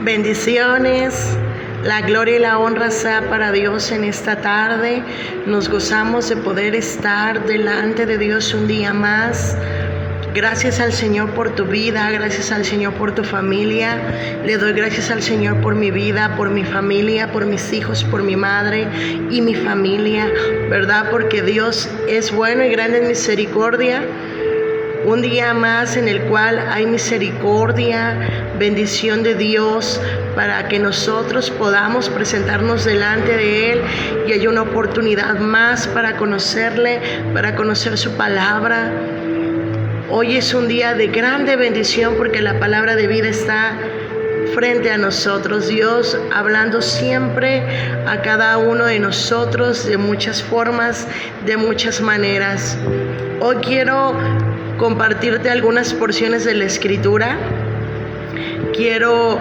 Bendiciones, la gloria y la honra sea para Dios en esta tarde. Nos gozamos de poder estar delante de Dios un día más. Gracias al Señor por tu vida, gracias al Señor por tu familia. Le doy gracias al Señor por mi vida, por mi familia, por mis hijos, por mi madre y mi familia, ¿verdad? Porque Dios es bueno y grande en misericordia. Un día más en el cual hay misericordia, bendición de Dios para que nosotros podamos presentarnos delante de Él, y hay una oportunidad más para conocerle, para conocer su palabra. Hoy es un día de grande bendición porque la palabra de vida está frente a nosotros. Dios hablando siempre a cada uno de nosotros de muchas formas, de muchas maneras. Hoy quiero compartirte algunas porciones de la Escritura. Quiero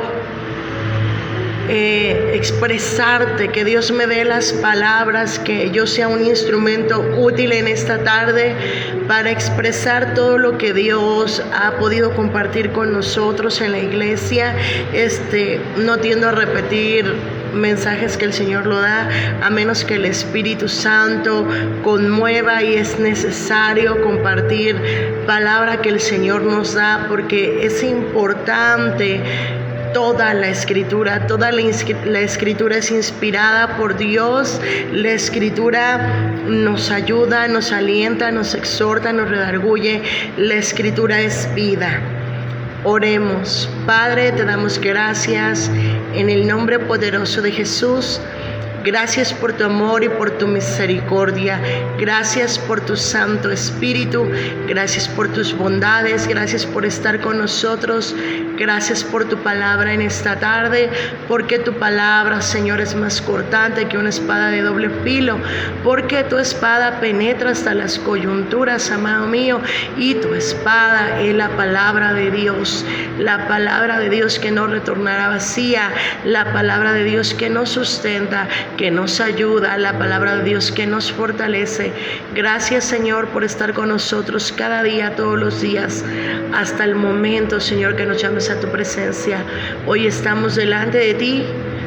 expresarte, que Dios me dé las palabras, que yo sea un instrumento útil en esta tarde para expresar todo lo que Dios ha podido compartir con nosotros en la iglesia. No tiendo a repetir mensajes que el Señor lo da, a menos que el Espíritu Santo conmueva, y es necesario compartir palabra que el Señor nos da, porque es importante. Toda la Escritura es inspirada por Dios. La Escritura nos ayuda, nos alienta, nos exhorta, nos redarguye. La Escritura es vida. Oremos. Padre, te damos gracias en el nombre poderoso de Jesús. Gracias por tu amor y por tu misericordia. Gracias por tu Santo Espíritu. Gracias por tus bondades. Gracias por estar con nosotros. Gracias por tu palabra en esta tarde, porque tu palabra, Señor, es más cortante que una espada de doble filo, porque tu espada penetra hasta las coyunturas, amado mío, y tu espada es la palabra de Dios que no retornará vacía, la palabra de Dios que nos sustenta, que nos ayuda, la palabra de Dios que nos fortalece. Gracias, Señor, por estar con nosotros cada día, todos los días, hasta el momento, Señor, que nos llames a tu presencia. Hoy estamos delante de ti.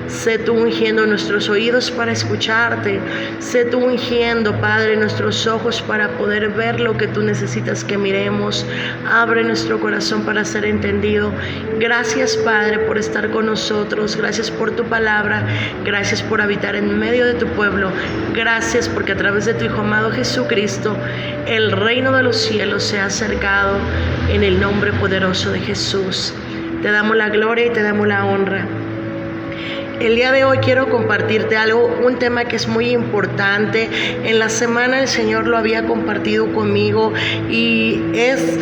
Sé tú ungiendo nuestros oídos para escucharte. Sé tú ungiendo, Padre, nuestros ojos para poder ver lo que tú necesitas que miremos. Abre nuestro corazón para ser entendido. Gracias, Padre, por estar con nosotros. Gracias por tu palabra. Gracias por habitar en medio de tu pueblo. Gracias porque a través de tu Hijo amado Jesucristo, el reino de los cielos se ha acercado, en el nombre poderoso de Jesús. Te damos la gloria y te damos la honra. El día de hoy quiero compartirte un tema que es muy importante. En la semana el Señor lo había compartido conmigo, y es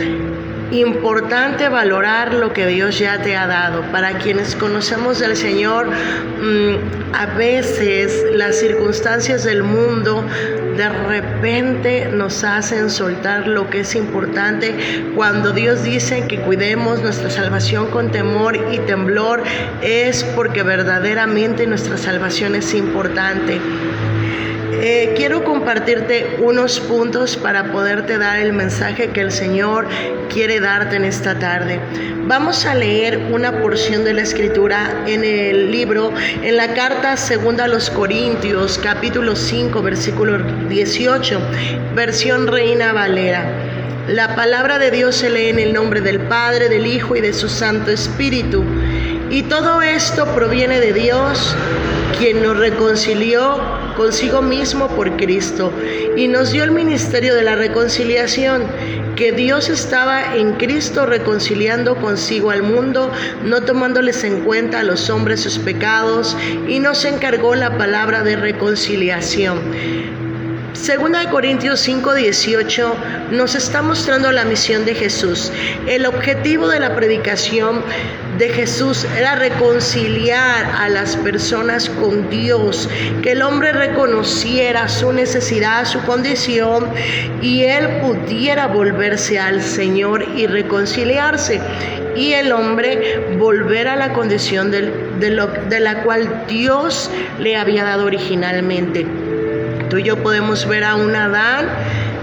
importante valorar lo que Dios ya te ha dado. Para quienes conocemos del Señor, a veces las circunstancias del mundo de repente nos hacen soltar lo que es importante. Cuando Dios dice que cuidemos nuestra salvación con temor y temblor, es porque verdaderamente nuestra salvación es importante. Quiero compartirte unos puntos para poderte dar el mensaje que el Señor quiere darte en esta tarde. Vamos a leer una porción de la Escritura en la carta segunda a los Corintios, capítulo 5, versículo 18, versión Reina Valera. La palabra de Dios se lee en el nombre del Padre, del Hijo y de su Santo Espíritu. Y todo esto proviene de Dios, quien nos reconcilió consigo mismo por Cristo y nos dio el ministerio de la reconciliación, que Dios estaba en Cristo reconciliando consigo al mundo, no tomándoles en cuenta a los hombres sus pecados, y nos encargó la palabra de reconciliación. Segunda de Corintios 5:18 nos está mostrando la misión de Jesús. El objetivo de la predicación de Jesús era reconciliar a las personas con Dios, que el hombre reconociera su necesidad, su condición, y él pudiera volverse al Señor y reconciliarse, y el hombre volver a la condición de la cual Dios le había dado originalmente. Tú y yo podemos ver a un Adán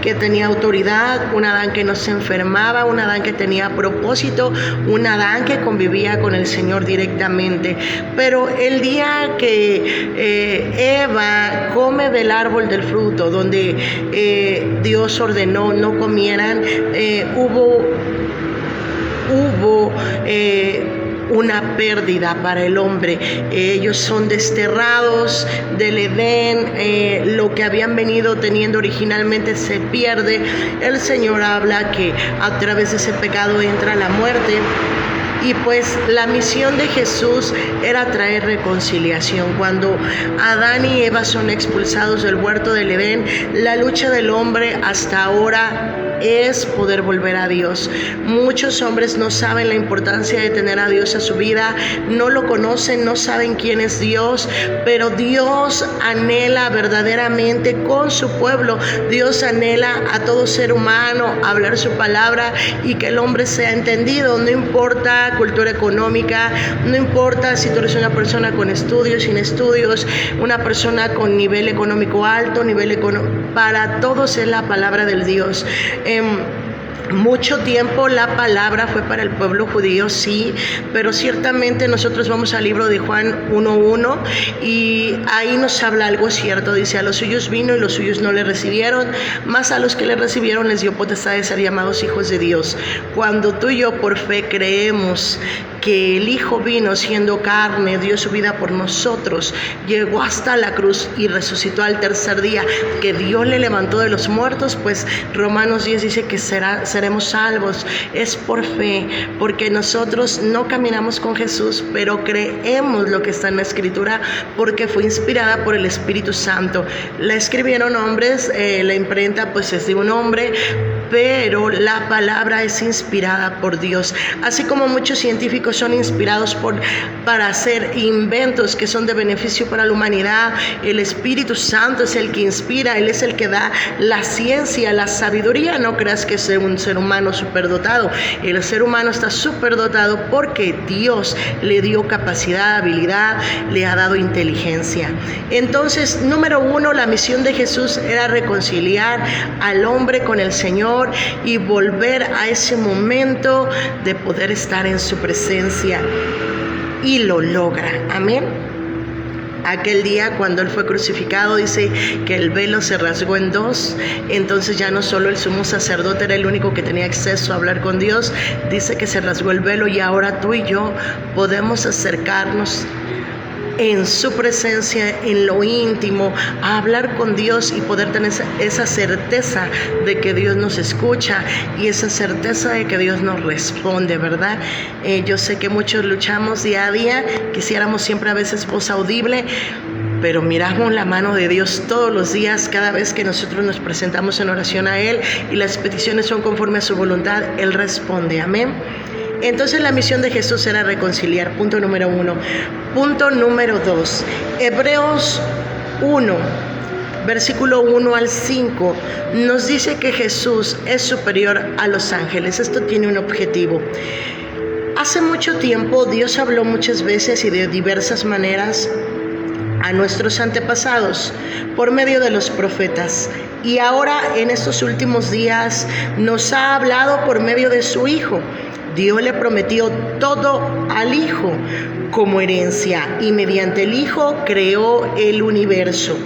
que tenía autoridad, un Adán que no se enfermaba, un Adán que tenía propósito, un Adán que convivía con el Señor directamente. Pero el día que Eva come del árbol del fruto, donde Dios ordenó no comieran, hubo una pérdida para el hombre. Ellos son desterrados del Edén, lo que habían venido teniendo originalmente se pierde. El Señor habla que a través de ese pecado entra la muerte. Y pues la misión de Jesús era traer reconciliación. Cuando Adán y Eva son expulsados del huerto del Edén, la lucha del hombre hasta ahora es poder volver a Dios. Muchos hombres no saben la importancia de tener a Dios en su vida, no lo conocen, no saben quién es Dios, pero Dios anhela verdaderamente con su pueblo. Dios anhela a todo ser humano hablar su palabra y que el hombre sea entendido. No importa cultura económica, no importa si tú eres una persona con estudios, sin estudios, una persona con nivel económico alto, para todos es la palabra del Dios. Mucho tiempo la palabra fue para el pueblo judío, sí, pero ciertamente nosotros vamos al libro de Juan 1:1 y ahí nos habla algo cierto. Dice: a los suyos vino y los suyos no le recibieron, mas a los que le recibieron les dio potestad de ser llamados hijos de Dios. Cuando tú y yo por fe creemos que el Hijo vino siendo carne, dio su vida por nosotros, llegó hasta la cruz y resucitó al tercer día, que Dios le levantó de los muertos, pues Romanos 10 dice que seremos salvos. Es por fe, porque nosotros no caminamos con Jesús, pero creemos lo que está en la Escritura, porque fue inspirada por el Espíritu Santo. La escribieron hombres, la imprenta pues es de un hombre, pero la palabra es inspirada por Dios. Así como muchos científicos son inspirados para hacer inventos que son de beneficio para la humanidad, el Espíritu Santo es el que inspira, Él es el que da la ciencia, la sabiduría. No creas que es un ser humano superdotado. El ser humano está superdotado porque Dios le dio capacidad, habilidad, le ha dado inteligencia. Entonces, número 1, la misión de Jesús era reconciliar al hombre con el Señor y volver a ese momento de poder estar en su presencia, y lo logra. Amén. Aquel día cuando Él fue crucificado, dice que el velo se rasgó en dos. Entonces ya no solo el sumo sacerdote era el único que tenía acceso a hablar con Dios, dice que se rasgó el velo y ahora tú y yo podemos acercarnos en su presencia, en lo íntimo, a hablar con Dios y poder tener esa certeza de que Dios nos escucha y esa certeza de que Dios nos responde, ¿verdad? Yo sé que muchos luchamos día a día, quisiéramos siempre a veces voz audible, pero miramos la mano de Dios todos los días, cada vez que nosotros nos presentamos en oración a Él y las peticiones son conforme a su voluntad, Él responde. Amén. Entonces la misión de Jesús era reconciliar, punto número 1. Punto número 2, Hebreos 1, versículo 1 al 5, nos dice que Jesús es superior a los ángeles. Esto tiene un objetivo. Hace mucho tiempo Dios habló muchas veces y de diversas maneras a nuestros antepasados por medio de los profetas, y ahora en estos últimos días nos ha hablado por medio de su Hijo. Dios le prometió todo al Hijo como herencia y mediante el Hijo creó el universo.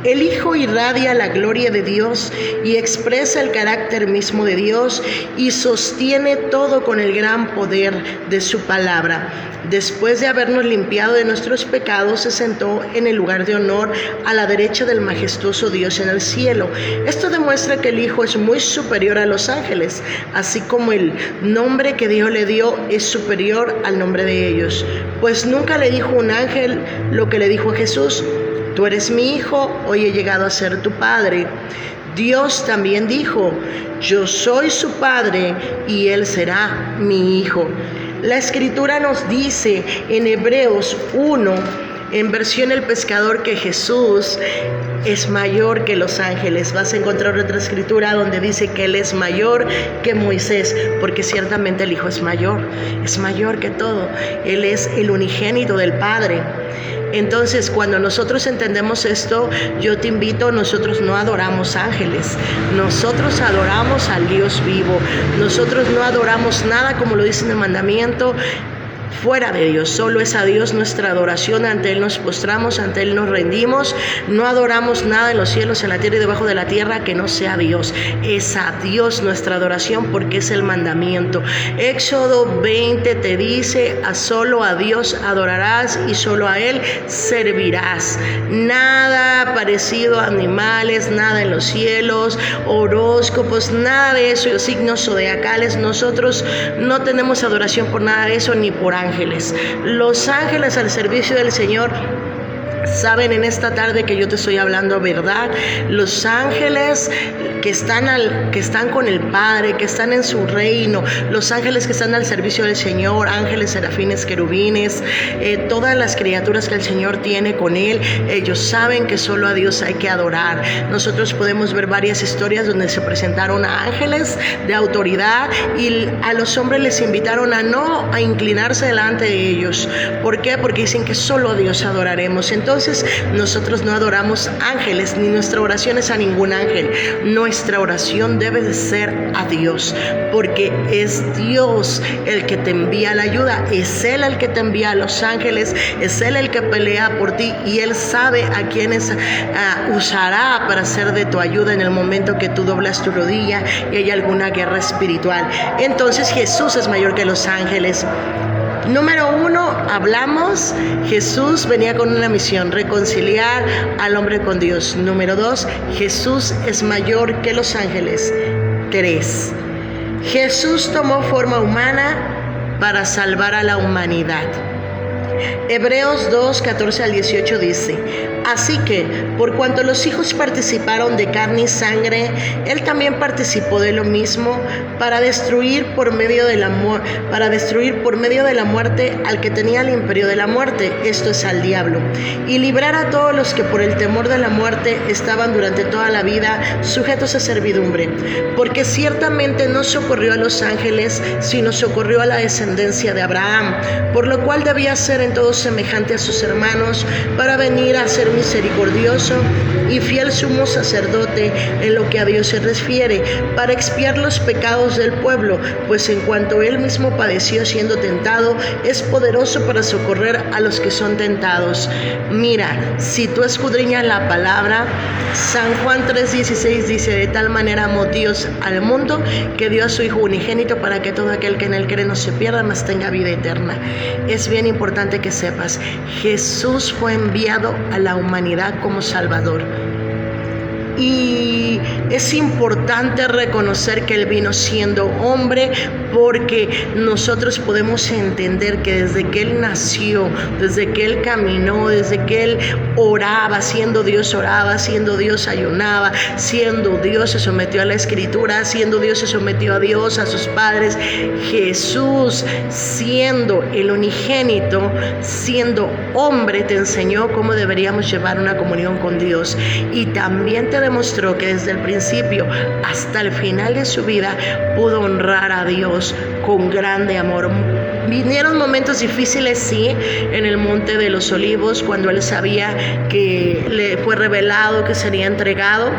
El Hijo irradia la gloria de Dios y expresa el carácter mismo de Dios y sostiene todo con el gran poder de su palabra. Después de habernos limpiado de nuestros pecados, se sentó en el lugar de honor a la derecha del majestuoso Dios en el cielo. Esto demuestra que el Hijo es muy superior a los ángeles, así como el nombre que Dios le dio es superior al nombre de ellos. Pues nunca le dijo un ángel lo que le dijo a Jesús: tú eres mi Hijo, hoy he llegado a ser tu Padre. Dios también dijo: yo soy su Padre y Él será mi Hijo. La Escritura nos dice en Hebreos 1, en versión El Pescador, que Jesús es mayor que los ángeles. Vas a encontrar otra escritura donde dice que Él es mayor que Moisés, porque ciertamente el Hijo es mayor que todo. Él es el unigénito del Padre. Entonces, cuando nosotros entendemos esto, yo te invito, nosotros no adoramos ángeles, nosotros adoramos al Dios vivo, nosotros no adoramos nada como lo dice en el mandamiento, fuera de Dios. Solo es a Dios nuestra adoración, ante Él nos postramos, ante Él nos rendimos, no adoramos nada en los cielos, en la tierra y debajo de la tierra que no sea Dios. Es a Dios nuestra adoración porque es el mandamiento. Éxodo 20 te dice, solo a Dios adorarás y solo a Él servirás. Nada parecido a animales, nada en los cielos, horóscopos, nada de eso, signos zodiacales. Nosotros no tenemos adoración por nada de eso, ni por ángeles. Los ángeles al servicio del Señor saben en esta tarde que yo te estoy hablando verdad. Los ángeles que están con el Padre, que están en su reino, los ángeles que están al servicio del Señor, ángeles, serafines, querubines, todas las criaturas que el Señor tiene con Él, ellos saben que solo a Dios hay que adorar. Nosotros podemos ver varias historias donde se presentaron a ángeles de autoridad y a los hombres les invitaron a inclinarse delante de ellos. ¿Por qué? Porque dicen que solo a Dios adoraremos. Entonces nosotros no adoramos ángeles, ni nuestra oración es a ningún ángel. Nuestra oración debe de ser a Dios, porque es Dios el que te envía la ayuda, es Él el que te envía a los ángeles, es Él el que pelea por ti y Él sabe a quienes usará para ser de tu ayuda en el momento que tú doblas tu rodilla y hay alguna guerra espiritual. Entonces Jesús es mayor que los ángeles. Número 1, hablamos, Jesús venía con una misión, reconciliar al hombre con Dios. Número 2, Jesús es mayor que los ángeles. 3, Jesús tomó forma humana para salvar a la humanidad. Hebreos 2, 14 al 18 dice: así que, por cuanto los hijos participaron de carne y sangre, Él también participó de lo mismo, para destruir por medio de la muerte al que tenía el imperio de la muerte, esto es, al diablo, y librar a todos los que por el temor de la muerte estaban durante toda la vida sujetos a servidumbre, porque ciertamente no socorrió a los ángeles, sino socorrió a la descendencia de Abraham, por lo cual debía ser en todo semejante a sus hermanos, para venir a ser misericordioso y fiel sumo sacerdote en lo que a Dios se refiere, para expiar los pecados del pueblo, pues en cuanto Él mismo padeció siendo tentado, es poderoso para socorrer a los que son tentados. Mira, si tú escudriñas la palabra, San Juan 3:16 dice: de tal manera amó Dios al mundo que dio a su Hijo unigénito para que todo aquel que en Él cree no se pierda, mas tenga vida eterna. Es bien importante que sepas, Jesús fue enviado a la humanidad como Salvador. Y es importante reconocer que Él vino siendo hombre, porque nosotros podemos entender que desde que Él nació, desde que Él caminó, desde que Él oraba, siendo Dios ayunaba, siendo Dios se sometió a la Escritura, siendo Dios se sometió a Dios, a sus padres. Jesús, siendo el unigénito, siendo hombre, te enseñó cómo deberíamos llevar una comunión con Dios, y también te demostró que desde el principio hasta el final de su vida pudo honrar a Dios con grande amor. Vinieron momentos difíciles, sí, en el Monte de los Olivos, cuando Él sabía que le fue revelado que sería entregado.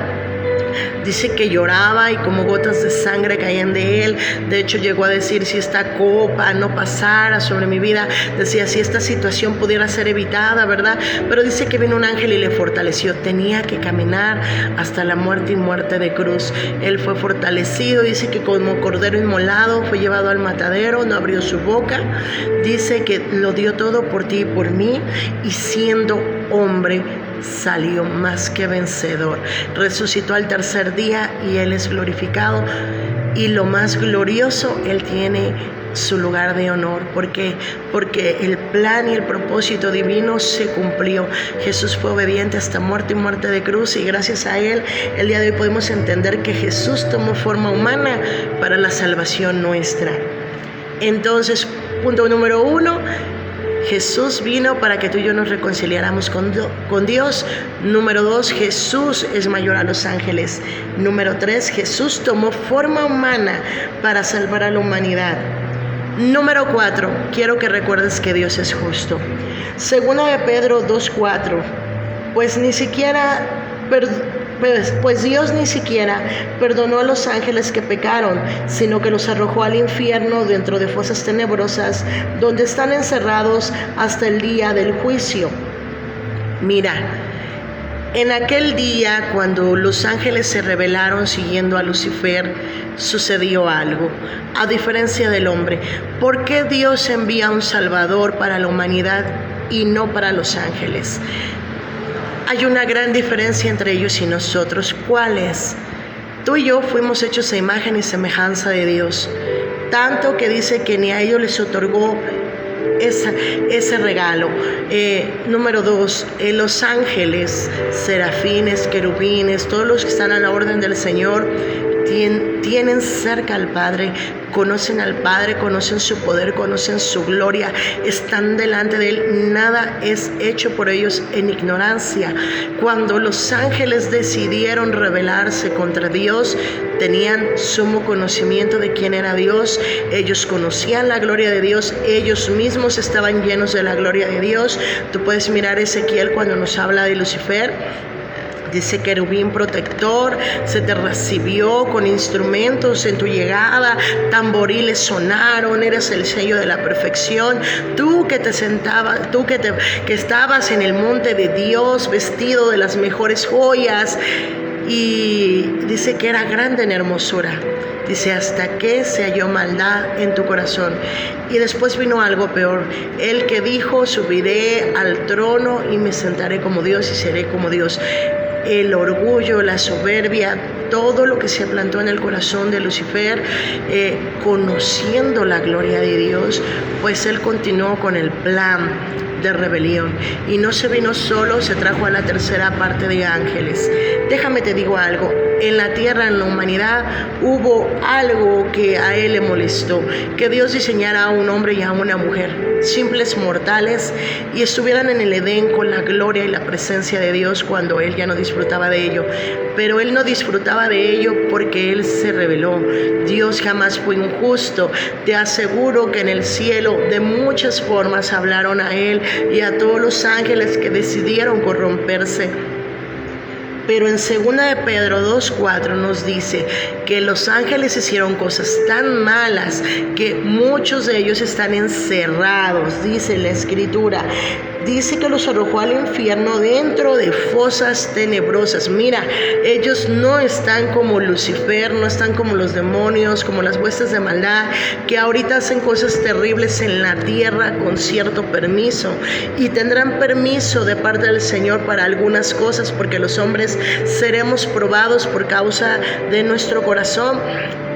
Dice que lloraba y como gotas de sangre caían de Él. De hecho, llegó a decir: si esta copa no pasara sobre mi vida, decía, si esta situación pudiera ser evitada, ¿verdad? Pero dice que vino un ángel y le fortaleció. Tenía que caminar hasta la muerte y muerte de cruz. Él fue fortalecido. Dice que como cordero inmolado fue llevado al matadero, no abrió su boca. Dice que lo dio todo por ti y por mí, y siendo hombre salió más que vencedor. Resucitó al tercer día y Él es glorificado, y lo más glorioso, Él tiene su lugar de honor, porque el plan y el propósito divino se cumplió. Jesús fue obediente hasta muerte y muerte de cruz, y gracias a Él el día de hoy podemos entender que Jesús tomó forma humana para la salvación nuestra. Entonces, punto número 1, Jesús vino para que tú y yo nos reconciliáramos con Dios. Número 2, Jesús es mayor a los ángeles. Número 3, Jesús tomó forma humana para salvar a la humanidad. Número 4, quiero que recuerdes que Dios es justo. Segunda de Pedro 2:4, pues Dios ni siquiera perdonó a los ángeles que pecaron, sino que los arrojó al infierno dentro de fosas tenebrosas, donde están encerrados hasta el día del juicio. Mira, en aquel día, cuando los ángeles se rebelaron siguiendo a Lucifer, sucedió algo, a diferencia del hombre. ¿Por qué Dios envía un Salvador para la humanidad y no para los ángeles? Hay una gran diferencia entre ellos y nosotros. ¿Cuál es? Tú y yo fuimos hechos a imagen y semejanza de Dios, tanto que dice que ni a ellos les otorgó ese regalo. Número 2, los ángeles, serafines, querubines, todos los que están a la orden del Señor, tienen cerca al Padre, conocen al Padre, conocen su poder, conocen su gloria, están delante de Él. Nada es hecho por ellos en ignorancia. Cuando los ángeles decidieron rebelarse contra Dios, tenían sumo conocimiento de quién era Dios. Ellos conocían la gloria de Dios, ellos mismos estaban llenos de la gloria de Dios. Tú puedes mirar Ezequiel cuando nos habla de Lucifer. Dice: querubín protector, se te recibió con instrumentos en tu llegada, tamboriles sonaron, eres el sello de la perfección. Tú que estabas en el monte de Dios, vestido de las mejores joyas. Y dice que era grande en hermosura. Dice: hasta que se halló maldad en tu corazón. Y después vino algo peor. El que dijo: subiré al trono y me sentaré como Dios y seré como Dios. El orgullo, la soberbia, todo lo que se plantó en el corazón de Lucifer, conociendo la gloria de Dios, pues él continuó con el plan de rebelión. Y no se vino solo, se trajo a la tercera parte de ángeles. Déjame te digo algo. En la tierra, en la humanidad, hubo algo que a él le molestó: que Dios diseñara a un hombre y a una mujer, simples mortales, y estuvieran en el Edén con la gloria y la presencia de Dios cuando él ya no disfrutaba de ello. Pero él no disfrutaba de ello porque él se rebeló. Dios jamás fue injusto. Te aseguro que en el cielo de muchas formas hablaron a él y a todos los ángeles que decidieron corromperse. Pero en 2 de Pedro 2:4 nos dice que los ángeles hicieron cosas tan malas que muchos de ellos están encerrados, dice la Escritura. Dice que los arrojó al infierno dentro de fosas tenebrosas. Mira, ellos no están como Lucifer, no están como los demonios, como las huestes de maldad, que ahorita hacen cosas terribles en la tierra con cierto permiso. Y tendrán permiso de parte del Señor para algunas cosas, porque los hombres seremos probados por causa de nuestro corazón.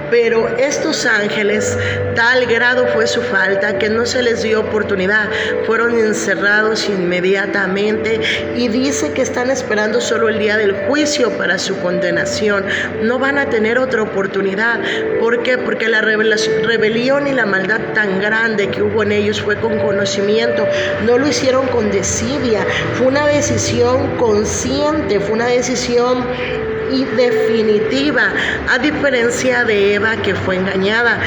Pero estos ángeles, tal grado fue su falta que no se les dio oportunidad, fueron encerrados inmediatamente, y dice que están esperando solo el día del juicio para su condenación. No van a tener otra oportunidad. ¿Por qué? Porque la rebelión y la maldad tan grande que hubo en ellos fue con conocimiento, no lo hicieron con desidia, fue una decisión consciente, fue una decisión y definitiva, a diferencia de Eva, que fue engañada.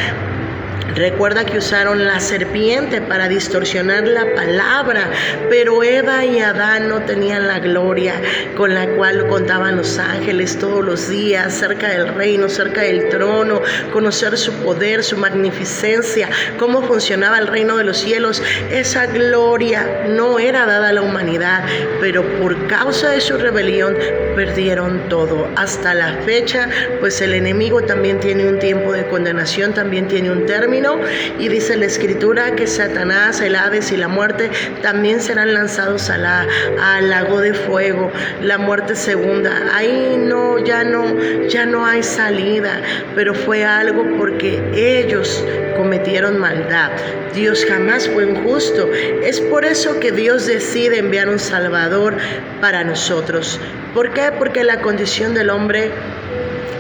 Recuerda que usaron la serpiente para distorsionar la palabra, pero Eva y Adán no tenían la gloria con la cual contaban los ángeles todos los días, cerca del reino, cerca del trono, conocer su poder, su magnificencia, cómo funcionaba el reino de los cielos. Esa gloria no era dada a la humanidad, pero por causa de su rebelión perdieron todo. Hasta la fecha, pues el enemigo también tiene un tiempo de condenación, también tiene un término. Y dice la Escritura que Satanás, el Hades y la muerte también serán lanzados al lago de fuego, la muerte segunda. Ahí ya no hay salida, pero fue algo porque ellos cometieron maldad. Dios jamás fue injusto. Es por eso que Dios decide enviar un Salvador para nosotros. ¿Por qué? Porque la condición del hombre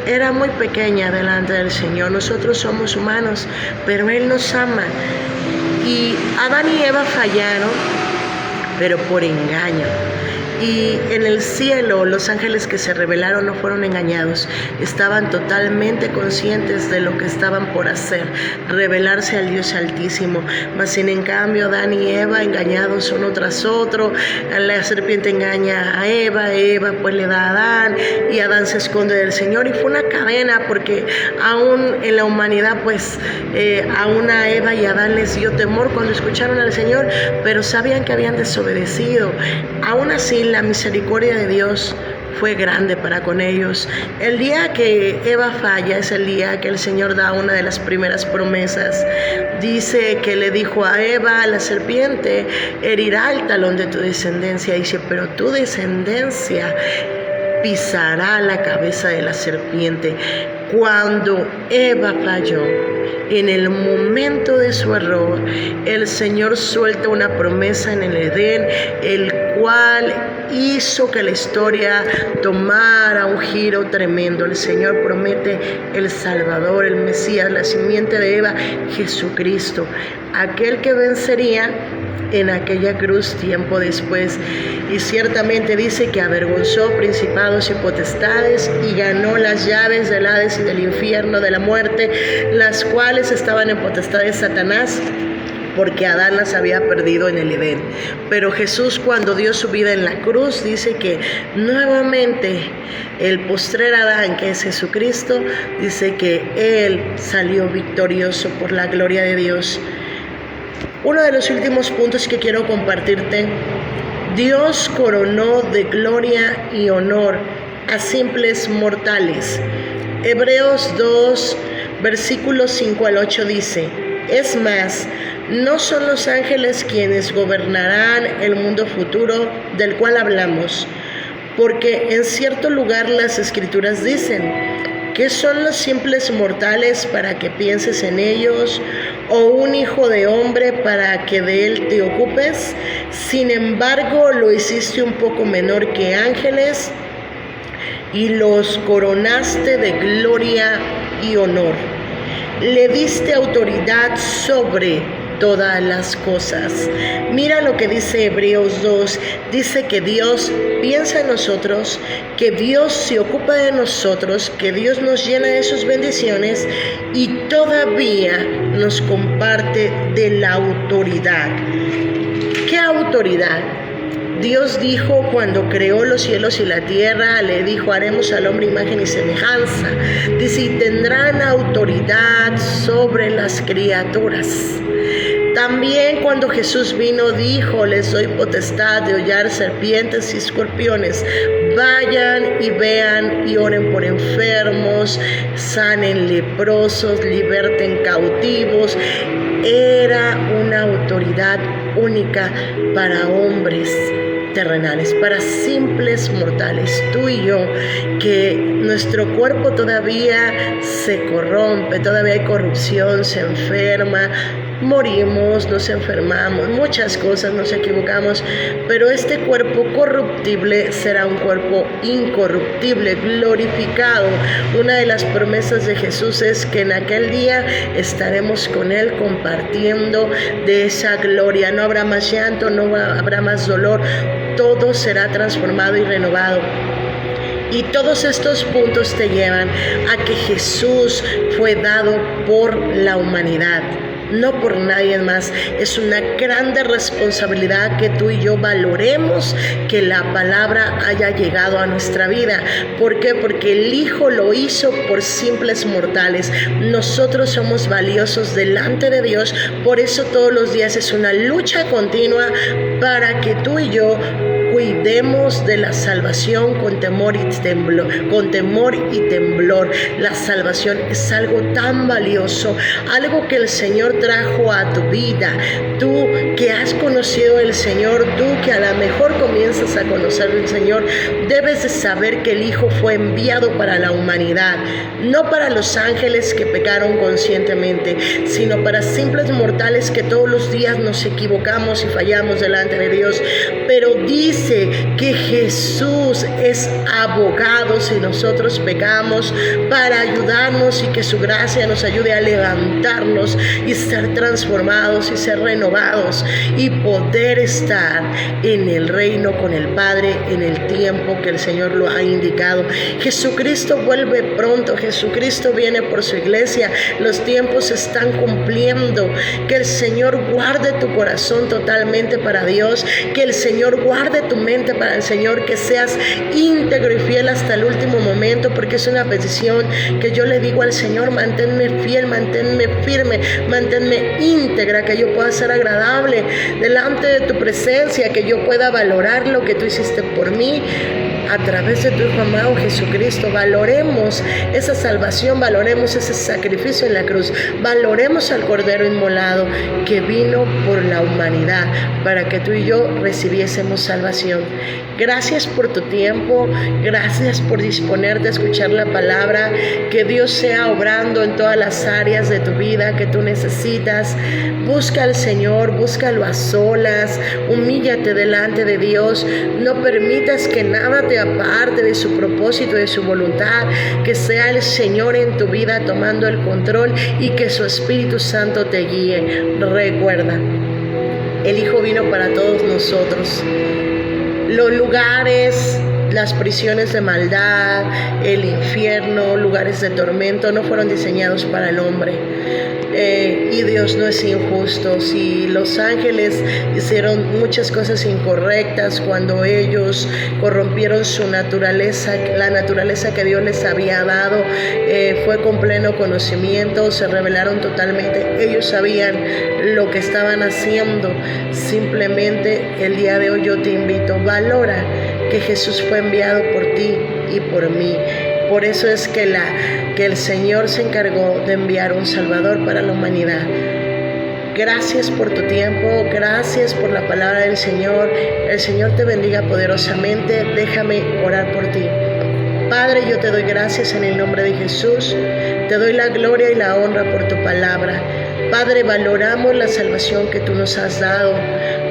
era muy pequeña delante del Señor. Nosotros somos humanos, pero Él nos ama. Y Adán y Eva fallaron, pero por engaño. Y en el cielo los ángeles que se rebelaron no fueron engañados, estaban totalmente conscientes de lo que estaban por hacer, rebelarse al Dios Altísimo. Mas sin en cambio Adán y Eva, engañados uno tras otro, la serpiente engaña a Eva, Eva pues le da a Adán, y Adán se esconde del Señor, y fue una cadena, porque aún en la humanidad pues aún a Eva y Adán les dio temor cuando escucharon al Señor, pero sabían que habían desobedecido. Aún así la misericordia de Dios fue grande para con ellos. El día que Eva falla es el día que el Señor da una de las primeras promesas. Dice que le dijo a Eva, la serpiente herirá el talón de tu descendencia. Dice, pero tu descendencia pisará la cabeza de la serpiente. Cuando Eva falló, en el momento de su error, el Señor suelta una promesa en el Edén, el cual hizo que la historia tomara un giro tremendo. El Señor promete el Salvador, el Mesías, la simiente de Eva, Jesucristo, aquel que vencería en aquella cruz tiempo después. Y ciertamente dice que avergonzó principados y potestades y ganó las llaves del Hades y del infierno, de la muerte, las cuales estaban en potestad de Satanás, porque Adán las había perdido en el Edén. Pero Jesús, cuando dio su vida en la cruz, dice que nuevamente el postrer Adán, que es Jesucristo, dice que Él salió victorioso por la gloria de Dios. Uno de los últimos puntos que quiero compartirte: Dios coronó de gloria y honor a simples mortales. Hebreos 2, versículos 5 al 8 dice: es más, no son los ángeles quienes gobernarán el mundo futuro del cual hablamos, porque en cierto lugar las Escrituras dicen: ¿qué son los simples mortales para que pienses en ellos? ¿O un hijo de hombre para que de él te ocupes? Sin embargo, lo hiciste un poco menor que ángeles y los coronaste de gloria y honor. Le diste autoridad sobre todas las cosas. Mira lo que dice Hebreos 2, dice que Dios piensa en nosotros, que Dios se ocupa de nosotros, que Dios nos llena de sus bendiciones y todavía nos comparte de la autoridad. ¿Qué autoridad? Dios dijo cuando creó los cielos y la tierra, le dijo: haremos al hombre imagen y semejanza. Dice: y tendrán autoridad sobre las criaturas. También cuando Jesús vino dijo: les doy potestad de hollar serpientes y escorpiones. Vayan y vean y oren por enfermos, sanen leprosos, liberten cautivos. Era una autoridad única para hombres terrenales, para simples mortales, tú y yo, que nuestro cuerpo todavía se corrompe, todavía hay corrupción, se enferma, morimos, nos enfermamos, muchas cosas, nos equivocamos, pero este cuerpo corruptible será un cuerpo incorruptible, glorificado. Una de las promesas de Jesús es que en aquel día estaremos con Él compartiendo de esa gloria. No habrá más llanto, no habrá más dolor, todo será transformado y renovado. Y todos estos puntos te llevan a que Jesús fue dado por la humanidad, no por nadie más. Es una grande responsabilidad que tú y yo valoremos que la palabra haya llegado a nuestra vida. ¿Por qué? Porque el Hijo lo hizo por simples mortales. Nosotros somos valiosos delante de Dios, por eso todos los días es una lucha continua para que tú y yo cuidemos de la salvación con temor y temblor. La salvación es algo tan valioso, algo que el Señor trajo a tu vida. Tú que has conocido al Señor, tú que a lo mejor comienzas a conocer al Señor, debes de saber que el Hijo fue enviado para la humanidad, no para los ángeles que pecaron conscientemente, sino para simples mortales que todos los días nos equivocamos y fallamos delante de Dios. Pero dice que Jesús es abogado si nosotros pecamos, para ayudarnos y que su gracia nos ayude a levantarnos y ser transformados y ser renovados y poder estar en el reino con el Padre en el tiempo que el Señor lo ha indicado. Jesucristo vuelve pronto, Jesucristo viene por su iglesia, los tiempos se están cumpliendo. Que el Señor guarde tu corazón totalmente para Dios, que el Señor guarde tu mente para el Señor, que seas íntegro y fiel hasta el último momento, porque es una petición que yo le digo al Señor: manténme fiel, manténme firme, manténme íntegra, que yo pueda ser agradable delante de tu presencia, que yo pueda valorar lo que tú hiciste por mí a través de tu Hijo amado Jesucristo. Valoremos esa salvación, valoremos ese sacrificio en la cruz, valoremos al Cordero inmolado que vino por la humanidad para que tú y yo recibiésemos salvación. Gracias por tu tiempo, gracias por disponerte a escuchar la palabra. Que Dios sea obrando en todas las áreas de tu vida que tú necesitas. Busca al Señor, búscalo a solas, humíllate delante de Dios, no permitas que nada te aparte de su propósito, de su voluntad. Que sea el Señor en tu vida tomando el control y que su Espíritu Santo te guíe. Recuerda, el Hijo vino para todos nosotros. Los lugares, las prisiones de maldad, el infierno, lugares de tormento no fueron diseñados para el hombre. Y Dios no es injusto. Si los ángeles hicieron muchas cosas incorrectas cuando ellos corrompieron su naturaleza, la naturaleza que Dios les había dado, fue con pleno conocimiento, se rebelaron totalmente. Ellos sabían lo que estaban haciendo. Simplemente el día de hoy yo te invito, valora que Jesús fue enviado por ti y por mí. Por eso es que el Señor se encargó de enviar un Salvador para la humanidad. Gracias por tu tiempo, gracias por la palabra del Señor. El Señor te bendiga poderosamente. Déjame orar por ti. Padre, yo te doy gracias en el nombre de Jesús. Te doy la gloria y la honra por tu palabra. Padre, valoramos la salvación que tú nos has dado.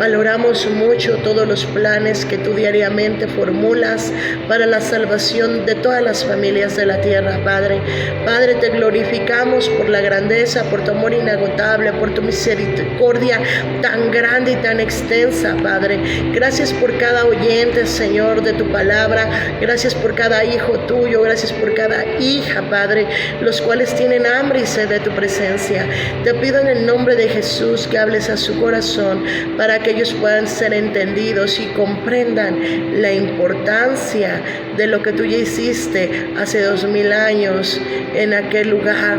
Valoramos mucho todos los planes que tú diariamente formulas para la salvación de todas las familias de la tierra, Padre. Padre, te glorificamos por la grandeza, por tu amor inagotable, por tu misericordia tan grande y tan extensa, Padre. Gracias por cada oyente, Señor, de tu palabra. Gracias por cada hijo tuyo. Gracias por cada hija, Padre, los cuales tienen hambre y sed de tu presencia. Te pido en el nombre de Jesús que hables a su corazón para que ellos puedan ser entendidos y comprendan la importancia de lo que tú ya hiciste hace 2000 años en aquel lugar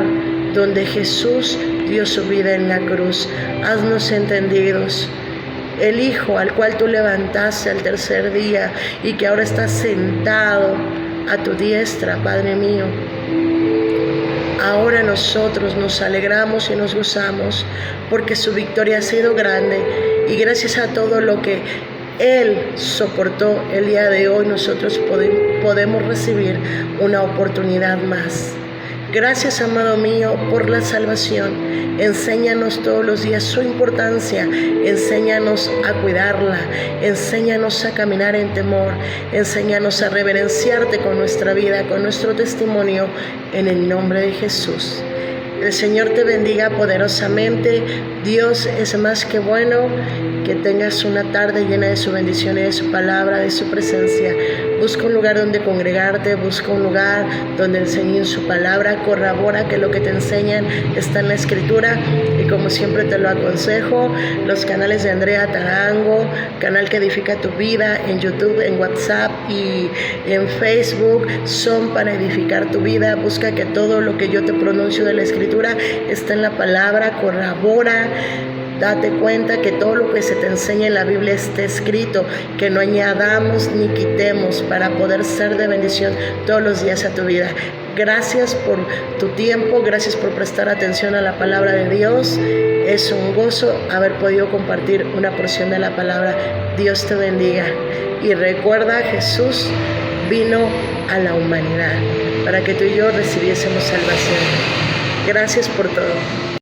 donde Jesús dio su vida en la cruz. Haznos entendidos. El Hijo al cual tú levantaste al tercer día y que ahora está sentado a tu diestra, Padre mío. Ahora nosotros nos alegramos y nos gozamos porque su victoria ha sido grande, y gracias a todo lo que Él soportó el día de hoy, nosotros podemos recibir una oportunidad más. Gracias, amado mío, por la salvación. Enséñanos todos los días su importancia, enséñanos a cuidarla, enséñanos a caminar en temor, enséñanos a reverenciarte con nuestra vida, con nuestro testimonio, en el nombre de Jesús. El Señor te bendiga poderosamente. Dios es más que bueno. Que tengas una tarde llena de su bendición y de su palabra, de su presencia. Busca un lugar donde congregarte, busca un lugar donde enseñen su palabra. Corrobora que lo que te enseñan está en la Escritura. Y como siempre te lo aconsejo, los canales de Andrea Tarango, canal que edifica tu vida, en YouTube, en WhatsApp y en Facebook, son para edificar tu vida. Busca que todo lo que yo te pronuncio de la Escritura está en la palabra. Corrobora. Date cuenta que todo lo que se te enseña en la Biblia está escrito, que no añadamos ni quitemos para poder ser de bendición todos los días a tu vida. Gracias por tu tiempo, gracias por prestar atención a la palabra de Dios. Es un gozo haber podido compartir una porción de la palabra. Dios te bendiga. Y recuerda, Jesús vino a la humanidad para que tú y yo recibiésemos salvación. Gracias por todo.